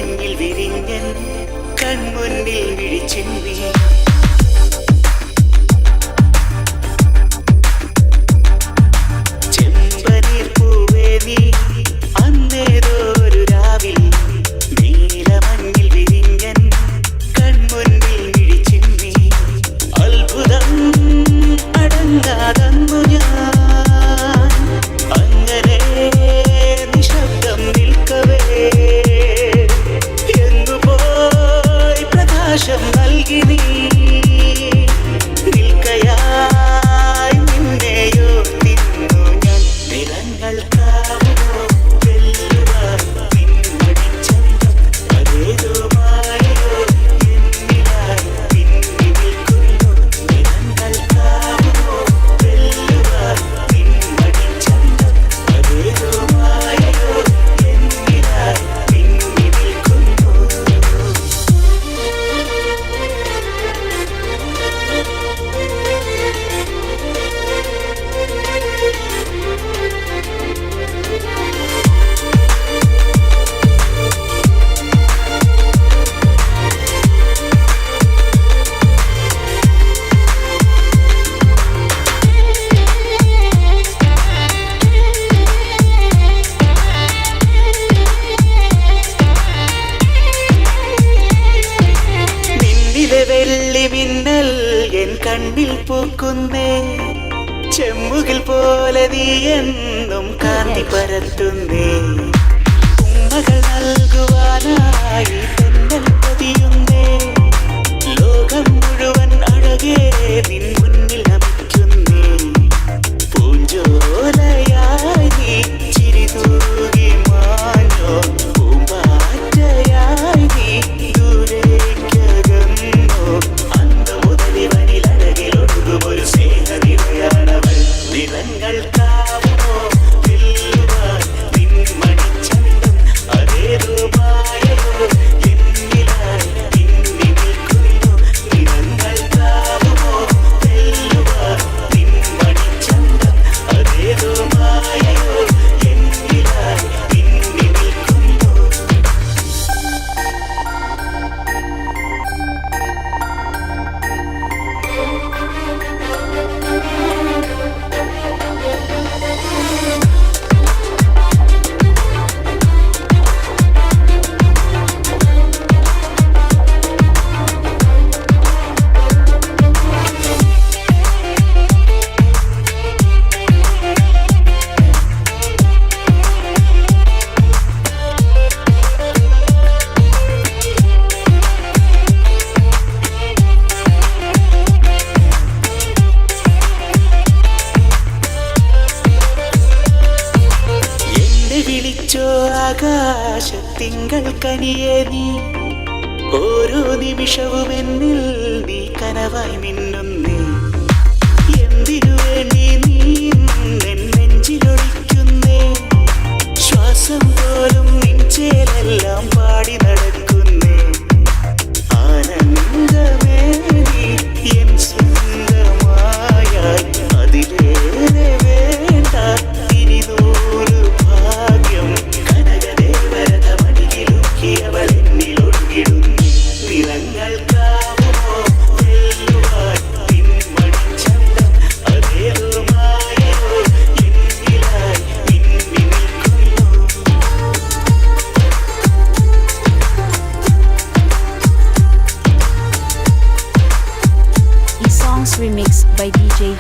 മഞ്ഞിൽ വിരിഞ്ഞൻ കൺമുന്നിൽ വിഴിച്ചിന്നി ചെമ്പനീർ പൂവേ നീ അന്നേതോ ഒരു രാവിൽ നീലമഞ്ഞിൽ വിരിഞ്ഞൻ കൺമുന്നിൽ വിഴിച്ചിന്നി അത്ഭുതം അടങ്ങാതന്നു ഞാൻ അങ്ങനെ നിശബ്ദം നിൽക്കവേ എങ്ങുപോയി പ്രകാശം നൽകി നീ നിൽക്കയായി നിന്നെയോ തിന്നു ഞാൻ നിറങ്ങൾക്കാവുമോ വെല്ലുവാൻ നിൻമടിച്ചന്തം അതേതോ മായയോ എന്നിലായി തിന്നി നിൽക്കുന്നു നിറങ്ങൾക്കാവുമോ വെല്ലുവാൻ നിൻമടിച്ചന്തം അതേതോ മായയോ എന്നിലായി തിന്നി നിൽക്കുന്നു നിന്നിലെ വെള്ളി മിന്നൽ എൻ കണ്ണിൽ പൂക്കുന്നേ ചെമ്മുകിൽ പോലെ നീ എന്നും കാന്തി പരത്തുന്നേ ഉമ്മകൾ നൽകുവാനായി തെന്നൽ പതിയുന്നേ ലോകം മുഴുവൻ അഴകേ നിൻ മുന്നിൽ നമിക്കുന്നേ പൂഞ്ചോലയായി നീ ചിരി തൂകി മാഞ്ഞോ പൂമ്പാറ്റയായി നീ ദൂരേക്കകന്നോ അന്ന് മുതലിവനിൽ അഴകിലൊഴുകുമൊരു സ്നേഹനിരയാണവൾ നിറങ്ങൾക്കാവുമോ വെല്ലുവാൻ നിൻ മണിച്ചന്തം അതേതോ മായയോ എന്നിലായി തിന്നി നിൽക്കുന്നു നിറങ്ങൾക്കാവുമോ വെല്ലുവാൻ നിൻ മണിച്ചന്തം അതേതോ മായയോ എന്നിലായി തിന്നി നിൽക്കുന്നു എന്നെ വിളിച്ചോ ആകാശത്തിങ്കൾ കനിയേ നീ ഓരോ നിമിഷവും എന്നിൽ നീ കനവായി മിന്നുന്നേ എന്തിനു വേണ്ടി നീ എൻ നെഞ്ചിലൊളിക്കുന്നേ ശ്വാസം പോലും നെഞ്ചേലെല്ലാം പാടി നടക്കുന്നേ ആനന്ദമേ നീ എൻ സ്വന്തമായായി അതിലേറെ വേണ്ട ഇനി നൂറ് ഭാഗ്യം കനകദേവരത മടിയിലുക്കിയവൾ എന്നിലൊഴുകിടുന്നു നിറങ്ങൾക്കാവുമോ വെല്ലുവാൻ നിൻ മണിച്ചന്തം അതേതോ മായയോ എന്നിലായി തിന്നി നിൽക്കുന്നു songs remixed by DJ